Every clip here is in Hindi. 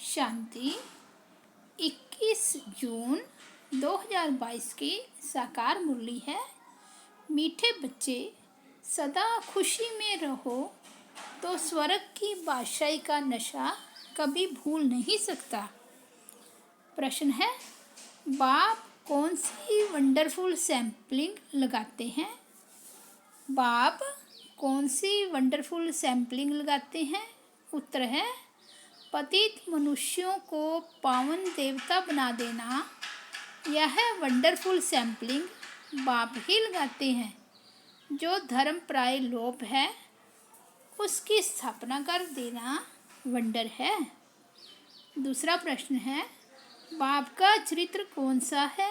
शांति 21 जून 2022 की साकार मुरली है। मीठे बच्चे सदा खुशी में रहो तो स्वर्ग की बादशाही का नशा कभी भूल नहीं सकता। प्रश्न है, बाप कौन सी वंडरफुल सैम्पलिंग लगाते हैं? बाप कौन सी वंडरफुल सैम्पलिंग लगाते हैं? उत्तर है, पतित मनुष्यों को पावन देवता बना देना। यह वंडरफुल सैम्पलिंग बाप ही लगाते हैं। जो धर्म प्राय लोप है उसकी स्थापना कर देना वंडर है। दूसरा प्रश्न है, बाप का चरित्र कौन सा है?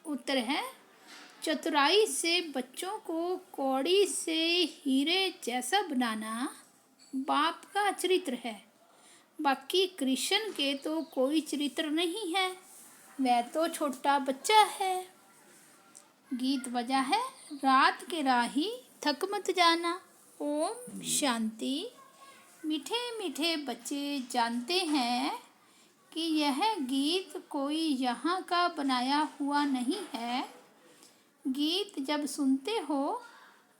उत्तर है, चतुराई से बच्चों को कौड़ी से हीरे जैसा बनाना बाप का चरित्र है। बाकी कृष्ण के तो कोई चरित्र नहीं है, वह तो छोटा बच्चा है। गीत बजा है, रात के राही थक मत जाना। ओम शांति। मीठे मीठे बच्चे जानते हैं कि यह गीत कोई यहाँ का बनाया हुआ नहीं है। गीत जब सुनते हो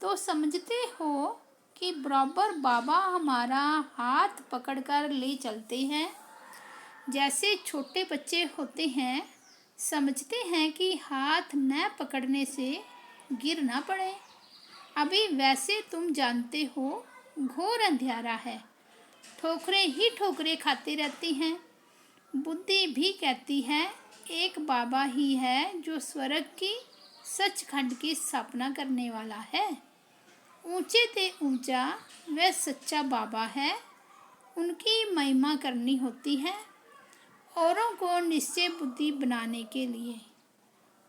तो समझते हो कि बराबर बाबा हमारा हाथ पकड़कर ले चलते हैं। जैसे छोटे बच्चे होते हैं, समझते हैं कि हाथ न पकड़ने से गिर ना पड़े। अभी वैसे तुम जानते हो घोर अंधियारा है, ठोकरें ही ठोकरें खाते रहते हैं। बुद्धि भी कहती है एक बाबा ही है जो स्वर्ग की सचखंड की स्थापना करने वाला है। ऊंचे ते ऊंचा वह सच्चा बाबा है, उनकी महिमा करनी होती है औरों को निश्चय बुद्धि बनाने के लिए।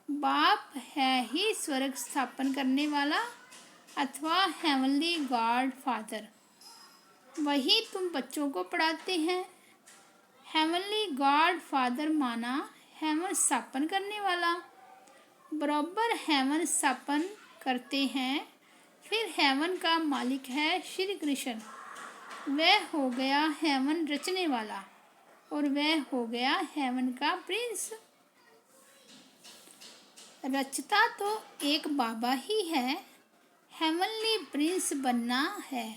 बाप है ही स्वर्ग स्थापन करने वाला अथवा हेवनली गॉड फादर। वही तुम बच्चों को पढ़ाते हैं। हेवनली गॉड फादर माना हेवन स्थापन करने वाला। बराबर हेवन स्थापन करते हैं। फिर हेवन का मालिक है श्री कृष्ण। वह हो गया हेवन रचने वाला और वह हो गया हेवन का प्रिंस। रचता तो एक बाबा ही है, हेवनली प्रिंस बनना है।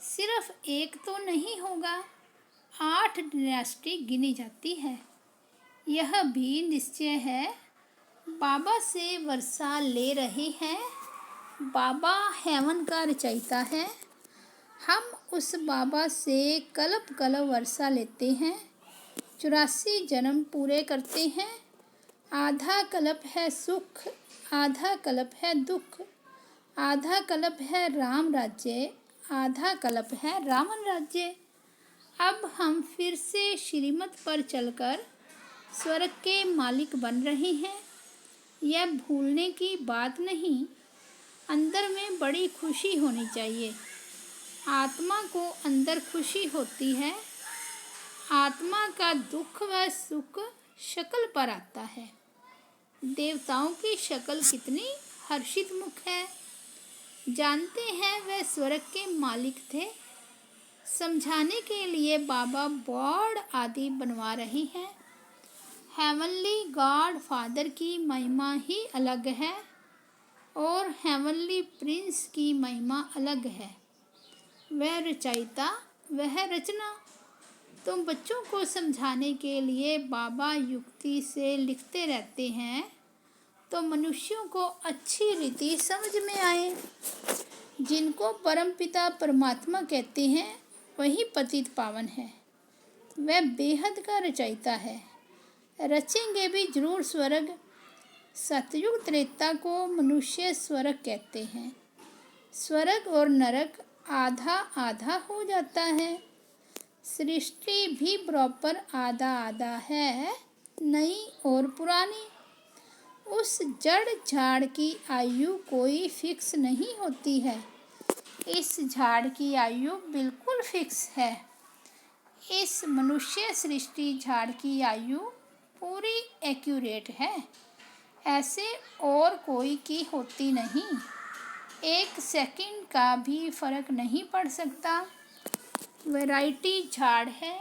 सिर्फ एक तो नहीं होगा, 8 डायनेस्टी गिनी जाती है। यह भी निश्चय है बाबा से वर्षा ले रहे हैं। बाबा हेवन का रचयिता है। हम उस बाबा से कल्प कल्प वर्षा लेते हैं, 84 जन्म पूरे करते हैं। आधा कल्प है सुख, आधा कल्प है दुख, आधा कल्प है राम राज्य, आधा कल्प है रावण राज्य। अब हम फिर से श्रीमत पर चलकर स्वर्ग के मालिक बन रहे हैं। यह भूलने की बात नहीं। अंदर में बड़ी खुशी होनी चाहिए। आत्मा को अंदर खुशी होती है। आत्मा का दुख व सुख शक्ल पर आता है। देवताओं की शक्ल कितनी हर्षित मुख है। जानते हैं वह स्वर्ग के मालिक थे। समझाने के लिए बाबा बोर्ड आदि बनवा रहे हैं। हेवनली गॉड फादर की महिमा ही अलग है और हेवनली प्रिंस की महिमा अलग है। वह रचयिता, वह रचना। तुम बच्चों को समझाने के लिए बाबा युक्ति से लिखते रहते हैं तो मनुष्यों को अच्छी रीति समझ में आए। जिनको परमपिता परमात्मा कहते हैं वही पतित पावन है। वह बेहद का रचयिता है। रचेंगे भी जरूर स्वर्ग। सतयुग त्रेता को मनुष्य स्वर्ग कहते हैं। स्वर्ग और नरक आधा आधा हो जाता है। सृष्टि भी बराबर आधा आधा है, नई और पुरानी। उस जड़ झाड़ की आयु कोई फिक्स नहीं होती है। इस झाड़ की आयु बिल्कुल फिक्स है। इस मनुष्य सृष्टि झाड़ की आयु पूरी एक्यूरेट है। ऐसे और कोई की होती नहीं। 1 सेकंड का भी फर्क नहीं पड़ सकता। वैरायटी झाड़ है,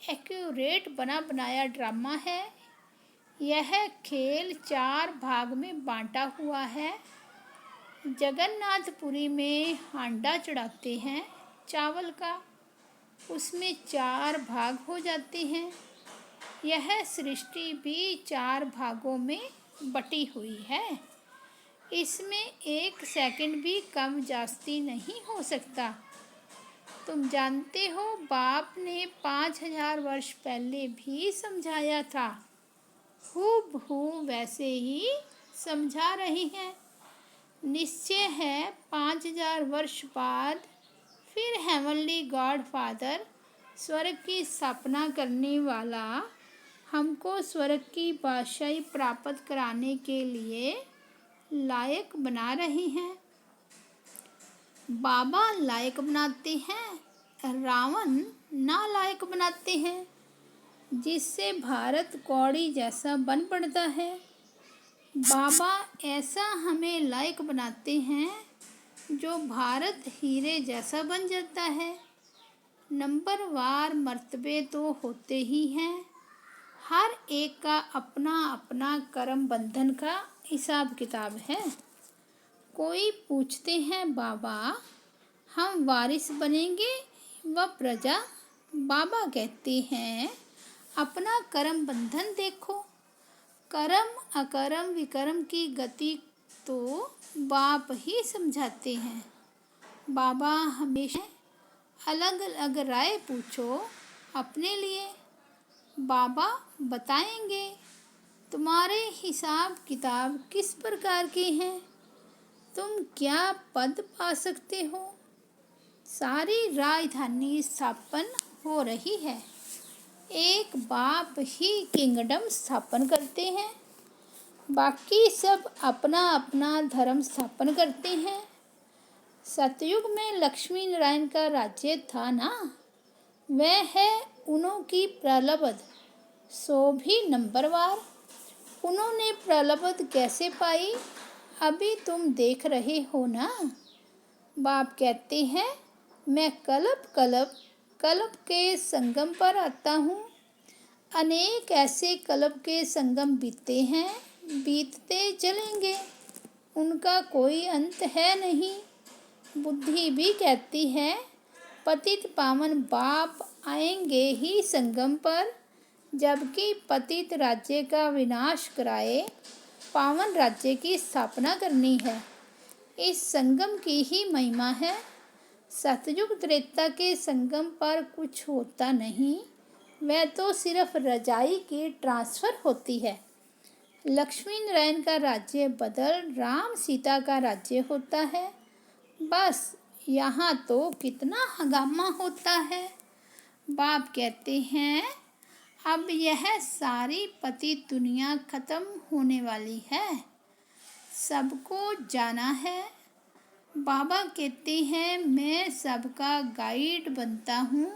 एक्यूरेट बना बनाया ड्रामा है। यह खेल 4 भाग में बांटा हुआ है। जगन्नाथपुरी में हांडा चढ़ाते हैं चावल का, उसमें 4 भाग हो जाते हैं। यह सृष्टि भी 4 भागों में बटी हुई है। इसमें 1 सेकंड भी कम ज्यादती नहीं हो सकता। तुम जानते हो बाप ने 5000 वर्ष पहले भी समझाया था, हूबहू वैसे ही समझा रही हैं। निश्चय है 5000 वर्ष बाद फिर हेवनली गॉड फादर, स्वर्ग की स्थापना करने वाला, हमको स्वर्ग की बादशाही प्राप्त कराने के लिए लायक बना रहे हैं। बाबा लायक बनाते हैं, रावण नालायक बनाते हैं, जिससे भारत कौड़ी जैसा बन पड़ता है। बाबा ऐसा हमें लायक बनाते हैं जो भारत हीरे जैसा बन जाता है। नंबरवार मर्तबे तो होते ही हैं। हर एक का अपना अपना कर्म बंधन का हिसाब किताब है। कोई पूछते हैं बाबा हम वारिस बनेंगे व प्रजा? बाबा कहते हैं अपना कर्म बंधन देखो। कर्म अकर्म विकर्म की गति तो बाप ही समझाते हैं। बाबा हमेशा अलग अलग राय पूछो अपने लिए, बाबा बताएंगे तुम्हारे हिसाब किताब किस प्रकार के हैं, तुम क्या पद पा सकते हो। सारी राजधानी स्थापन हो रही है। एक बाप ही किंगडम स्थापन करते हैं, बाकी सब अपना अपना धर्म स्थापन करते हैं। सतयुग में लक्ष्मी नारायण का राज्य था ना, वह है उन्हों की प्रलब्ध, सो भी नंबरवार। उन्होंने प्रलब्ध कैसे पाई अभी तुम देख रहे हो ना। बाप कहते हैं मैं कल्प के संगम पर आता हूँ। अनेक ऐसे कल्प के संगम बीते हैं, बीतते चलेंगे, उनका कोई अंत है नहीं। बुद्धि भी कहती है पतित पावन बाप आएंगे ही संगम पर, जबकि पतित राज्य का विनाश कराए पावन राज्य की स्थापना करनी है। इस संगम की ही महिमा है। सतयुग त्रेता के संगम पर कुछ होता नहीं, वह तो सिर्फ रजाई की ट्रांसफ़र होती है। लक्ष्मी नारायण का राज्य बदल राम सीता का राज्य होता है। बस यहाँ तो कितना हंगामा होता है। बाप कहते हैं अब यह सारी पतित दुनिया खत्म होने वाली है, सबको जाना है। बाबा कहते हैं मैं सबका गाइड बनता हूँ,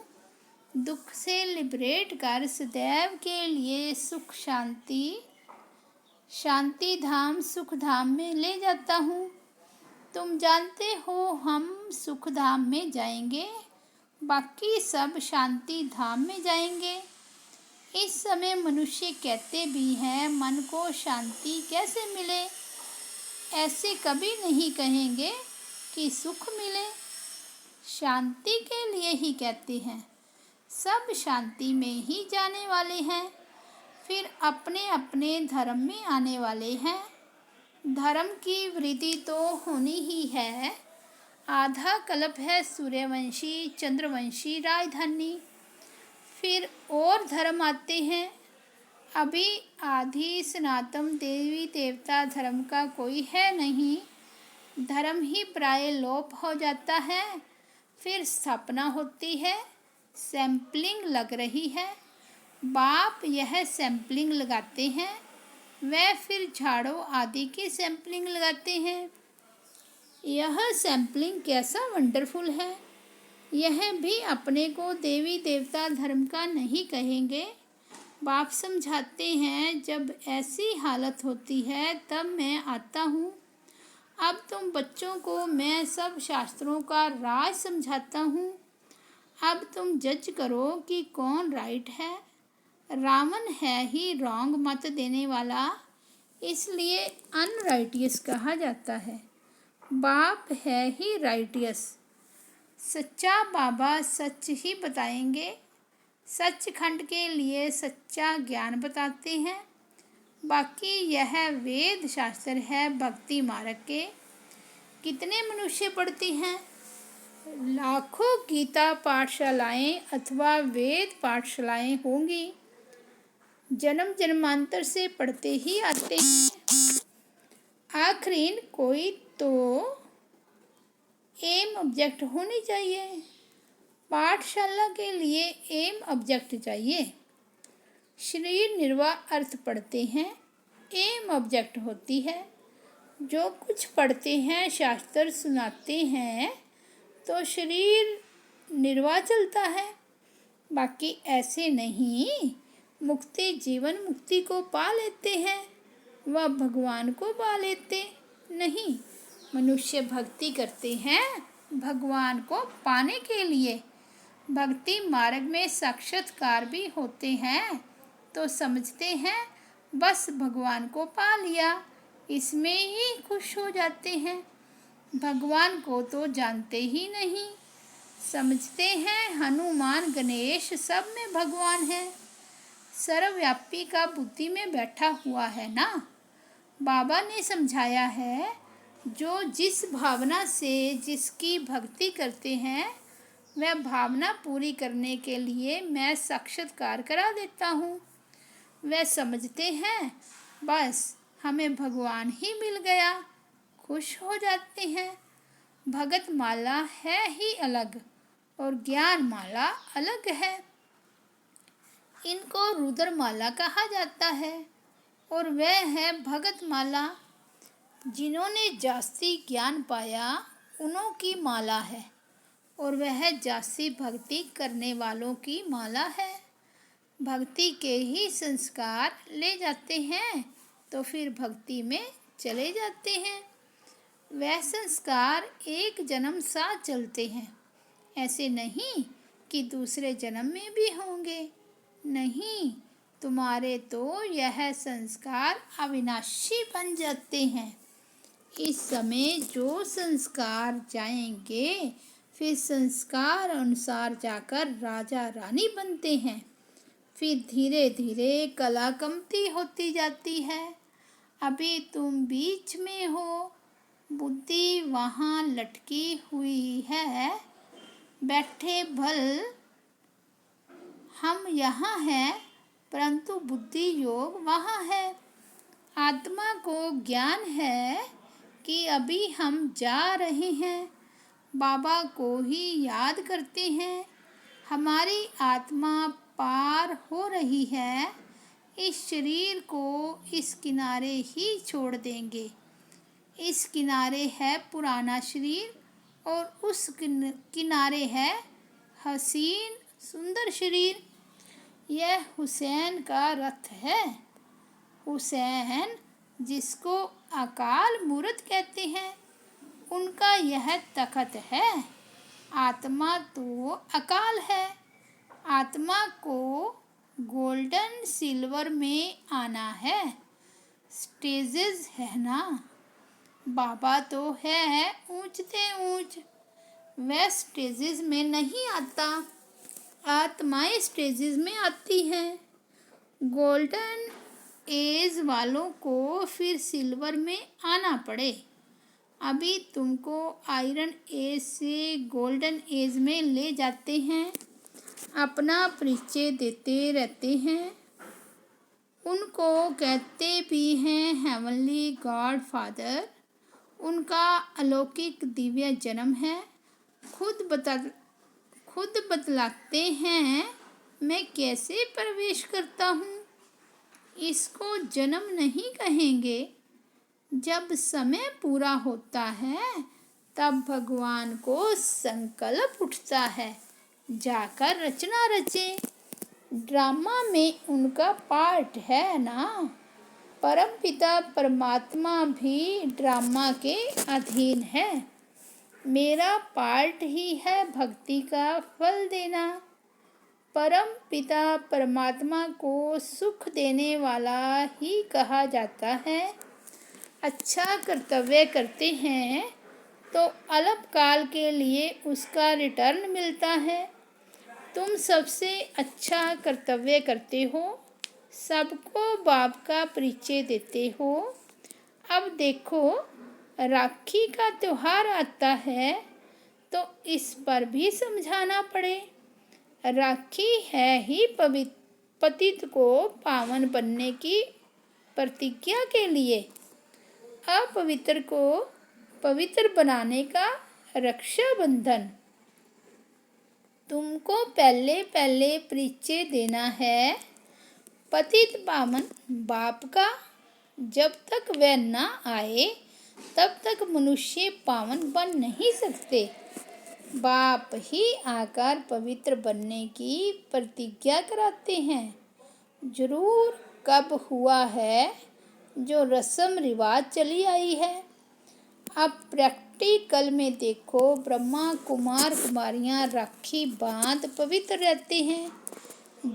दुख से लिबरेट कर सदैव के लिए सुख शांति धाम सुख धाम में ले जाता हूँ। तुम जानते हो हम सुख धाम में जाएंगे, बाकी सब शांति धाम में जाएंगे। इस समय मनुष्य कहते भी हैं मन को शांति कैसे मिले, ऐसे कभी नहीं कहेंगे कि सुख मिले। शांति के लिए ही कहते हैं, सब शांति में ही जाने वाले हैं, फिर अपने अपने धर्म में आने वाले हैं। धर्म की वृद्धि तो होनी ही है। आधा कल्प है सूर्यवंशी चंद्रवंशी राजधानी, फिर और धर्म आते हैं। अभी आदि सनातन देवी देवता धर्म का कोई है नहीं, धर्म ही प्राय लोप हो जाता है, फिर स्थापना होती है। सैंपलिंग लग रही है। बाप यह सैंपलिंग लगाते हैं, वह फिर झाड़ों आदि की सैंपलिंग लगाते हैं। यह सैंपलिंग कैसा वंडरफुल है। यह भी अपने को देवी देवता धर्म का नहीं कहेंगे। बाप समझाते हैं जब ऐसी हालत होती है तब मैं आता हूँ। अब तुम बच्चों को मैं सब शास्त्रों का राज समझाता हूँ। अब तुम जज करो कि कौन राइट है। रावण है ही रॉन्ग मत देने वाला, इसलिए अनराइटियस कहा जाता है। बाप है ही राइटियस। सच्चा बाबा सच ही बताएंगे, सचखंड के लिए सच्चा ज्ञान बताते हैं। बाकी यह वेद शास्त्र है भक्ति मार्ग के। कितने मनुष्य पढ़ते हैं? लाखों गीता पाठशालाएं अथवा वेद पाठशालाएं होंगी, जन्म जन्मांतर से पढ़ते ही आते हैं। आखिर कोई तो एम ऑब्जेक्ट होनी चाहिए। पाठशाला के लिए एम ऑब्जेक्ट चाहिए। शरीर निर्वाह अर्थ पढ़ते हैं, एम ऑब्जेक्ट होती है। जो कुछ पढ़ते हैं शास्त्र सुनाते हैं तो शरीर निर्वाह चलता है। बाकी ऐसे नहीं मुक्ति जीवन मुक्ति को पा लेते हैं, वह भगवान को पा लेते नहीं। मनुष्य भक्ति करते हैं भगवान को पाने के लिए। भक्ति मार्ग में साक्षात्कार भी होते हैं तो समझते हैं बस भगवान को पा लिया, इसमें ही खुश हो जाते हैं। भगवान को तो जानते ही नहीं, समझते हैं हनुमान गणेश सब में भगवान है। सर्वव्यापी का बुद्धि में बैठा हुआ है ना। बाबा ने समझाया है जो जिस भावना से जिसकी भक्ति करते हैं वह भावना पूरी करने के लिए मैं साक्षात्कार करा देता हूँ। वह समझते हैं बस हमें भगवान ही मिल गया, खुश हो जाते हैं। भगत माला है ही अलग और ज्ञान माला अलग है। इनको रुद्र माला कहा जाता है और वह है भगत माला। जिन्होंने जास्ती ज्ञान पाया उन्हों की माला है और वह जास्ती भक्ति करने वालों की माला है। भक्ति के ही संस्कार ले जाते हैं तो फिर भक्ति में चले जाते हैं। वह संस्कार एक जन्म साथ चलते हैं, ऐसे नहीं कि दूसरे जन्म में भी होंगे। नहीं, तुम्हारे तो यह संस्कार अविनाशी बन जाते हैं। इस समय जो संस्कार जाएंगे फिर संस्कार अनुसार जाकर राजा रानी बनते हैं। फिर धीरे धीरे कला कमती होती जाती है। अभी तुम बीच में हो, बुद्धि वहाँ लटकी हुई है। बैठे भल हम यहाँ हैं परंतु बुद्धि योग वहाँ है। आत्मा को ज्ञान है कि अभी हम जा रहे हैं, बाबा को ही याद करते हैं। हमारी आत्मा पार हो रही है, इस शरीर को इस किनारे ही छोड़ देंगे। इस किनारे है पुराना शरीर और उस किनारे है हसीन सुंदर शरीर। यह हुसैन का रथ है। हुसैन जिसको अकाल मूर्त कहते हैं, उनका यह तख्त है। आत्मा तो अकाल है। आत्मा को गोल्डन सिल्वर में आना है। स्टेजेस है ना। बाबा तो है ऊंचते ऊंच, वह स्टेजेस में नहीं आता, आत्माएं स्टेजेस में आती हैं। गोल्डन एज वालों को फिर सिल्वर में आना पड़े। अभी तुमको आयरन एज से गोल्डन एज में ले जाते हैं, अपना परिचय देते रहते हैं। उनको कहते भी हैं हेवनली गॉड फादर। उनका अलौकिक दिव्य जन्म है। खुद बतलाते हैं मैं कैसे प्रवेश करता हूँ। इसको जन्म नहीं कहेंगे। जब समय पूरा होता है तब भगवान को संकल्प उठता है जाकर रचना रचे। ड्रामा में उनका पार्ट है ना। परमपिता परमात्मा भी ड्रामा के अधीन है। मेरा पार्ट ही है भक्ति का फल देना। परम पिता परमात्मा को सुख देने वाला ही कहा जाता है। अच्छा कर्तव्य करते हैं तो अल्पकाल के लिए उसका रिटर्न मिलता है। तुम सबसे अच्छा कर्तव्य करते हो, सबको बाप का परिचय देते हो। अब देखो, राखी का त्योहार आता है तो इस पर भी समझाना पड़े। राखी है ही पतित को पावन बनने की प्रतिज्ञा के लिए, अपवित्र को पवित्र बनाने का रक्षाबंधन। तुमको पहले पहले परिचय देना है पतित पावन बाप का। जब तक वह न आए तब तक मनुष्य पावन बन नहीं सकते। बाप ही आकर पवित्र बनने की प्रतिज्ञा कराते हैं। जरूर कब हुआ है जो रस्म रिवाज चली आई है। अब प्रैक्टिकल में देखो, ब्रह्मा कुमार कुमारियाँ राखी बांध पवित्र रहते हैं।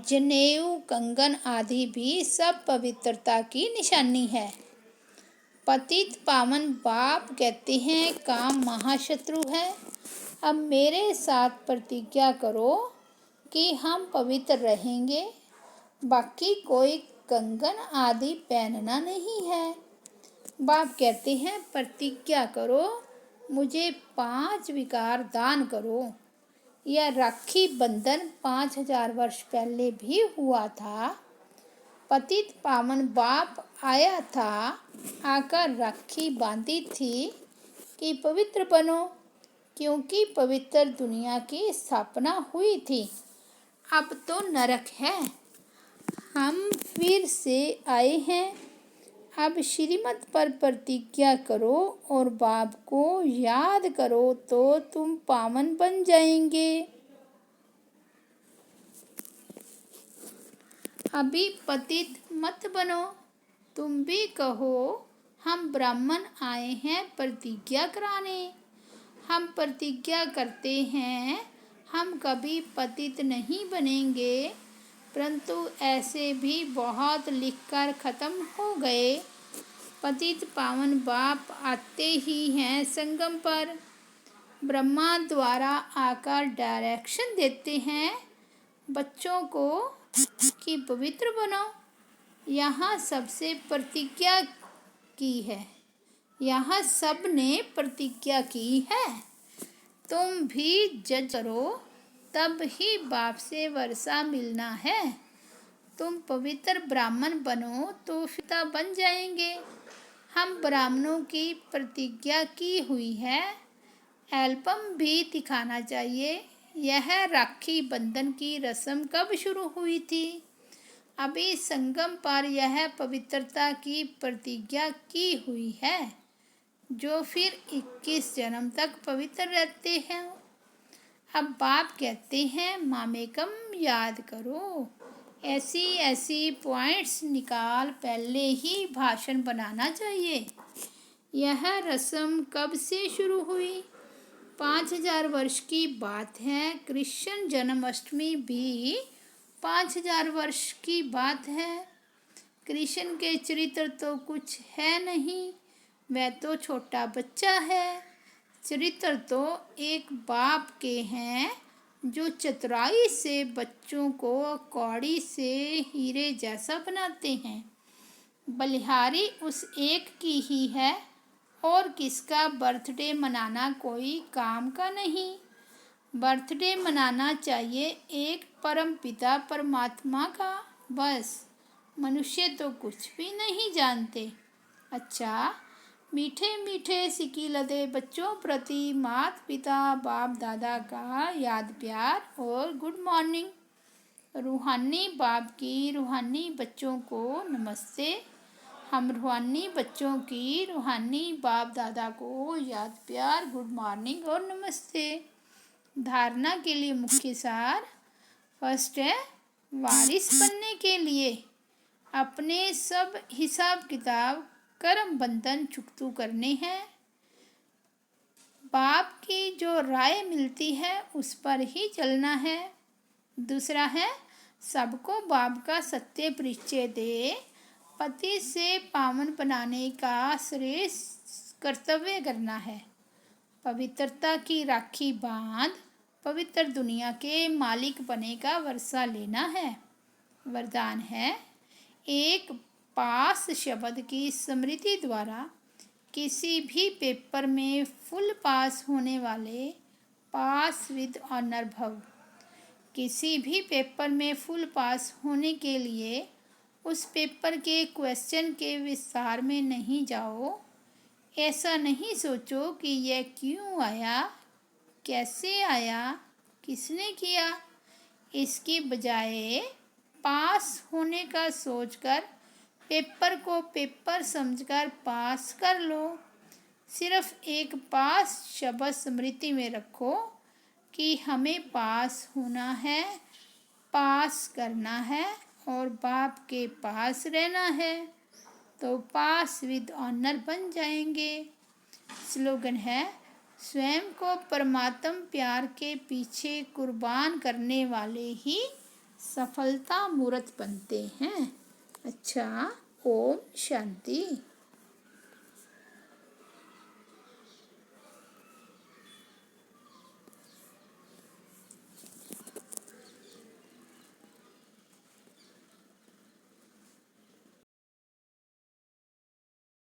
जनेऊ कंगन आदि भी सब पवित्रता की निशानी है। पतित पावन बाप कहते हैं काम महाशत्रु है। अब मेरे साथ प्रतिज्ञा करो कि हम पवित्र रहेंगे, बाकी कोई कंगन आदि पहनना नहीं है। बाप कहते हैं प्रतिज्ञा करो, मुझे 5 विकार दान करो। यह राखी बंधन 5000 वर्ष पहले भी हुआ था। पतित पावन बाप आया था, आकर राखी बांधी थी कि पवित्र बनो, क्योंकि पवित्र दुनिया की स्थापना हुई थी। अब तो नरक है, हम फिर से आए हैं। अब श्रीमत पर प्रतिज्ञा करो और बाप को याद करो तो तुम पावन बन जाएंगे। अभी पतित मत बनो। तुम भी कहो हम ब्राह्मण आए हैं प्रतिज्ञा कराने। हम प्रतिज्ञा करते हैं हम कभी पतित नहीं बनेंगे, परंतु ऐसे भी बहुत लिखकर ख़त्म हो गए। पतित पावन बाप आते ही हैं संगम पर। ब्रह्मा द्वारा आकर डायरेक्शन देते हैं बच्चों को कि पवित्र बनो। यहाँ सबसे प्रतिज्ञा की है, यहाँ सब ने प्रतिज्ञा की है। तुम भी जज करो, तब ही बाप से वर्षा मिलना है। तुम पवित्र ब्राह्मण बनो तो पिता बन जाएंगे। हम ब्राह्मणों की प्रतिज्ञा की हुई है। एल्बम भी दिखाना चाहिए। यह राखी बंधन की रस्म कब शुरू हुई थी? अभी संगम पर यह पवित्रता की प्रतिज्ञा की हुई है, जो फिर 21 जन्म तक पवित्र रहते हैं। अब बाप कहते हैं मामेकम याद करो। ऐसी ऐसी पॉइंट्स निकाल पहले ही भाषण बनाना चाहिए। यह रस्म कब से शुरू हुई? 5000 वर्ष की बात है। कृष्ण जन्माष्टमी भी 5000 वर्ष की बात है। कृष्ण के चरित्र तो कुछ है नहीं, वह तो छोटा बच्चा है। चरित्र तो एक बाप के हैं जो चतुराई से बच्चों को कौड़ी से हीरे जैसा बनाते हैं। बलिहारी उस एक की ही है और किसका बर्थडे मनाना कोई काम का नहीं। बर्थडे मनाना चाहिए एक परम पिता परमात्मा का, बस। मनुष्य तो कुछ भी नहीं जानते। अच्छा, मीठे मीठे सिकी लदे बच्चों प्रति माता पिता बाप दादा का याद प्यार और गुड मॉर्निंग। रूहानी बाप की रूहानी बच्चों को नमस्ते। हम रूहानी बच्चों की रूहानी बाप दादा को याद प्यार गुड मॉर्निंग और नमस्ते। धारणा के लिए मुख्य सार। फर्स्ट है, वारिस बनने के लिए अपने सब हिसाब किताब कर्म बंधन चुकतू करने हैं। बाप की जो राय मिलती है उस पर ही चलना है। दूसरा है, सबको बाप का सत्य परिचय दे, पति से पावन बनाने का श्रेष्ठ कर्तव्य करना है। पवित्रता की राखी बांध, पवित्र दुनिया के मालिक बने का वर्षा लेना है। वरदान है, एक पास शब्द की स्मृति द्वारा किसी भी पेपर में फुल पास होने वाले पास विद ऑनर भव। किसी भी पेपर में फुल पास होने के लिए उस पेपर के क्वेश्चन के विस्तार में नहीं जाओ। ऐसा नहीं सोचो कि यह क्यों आया, कैसे आया, किसने किया। इसकी बजाय पास होने का सोचकर पेपर को पेपर समझकर पास कर लो। सिर्फ एक पास शब्द स्मृति में रखो कि हमें पास होना है, पास करना है और बाप के पास रहना है, तो पास विद ऑनर बन जाएंगे। स्लोगन है, स्वयं को परमात्म प्यार के पीछे कुर्बान करने वाले ही सफलता मूर्त बनते हैं। अच्छा, ओम शांति।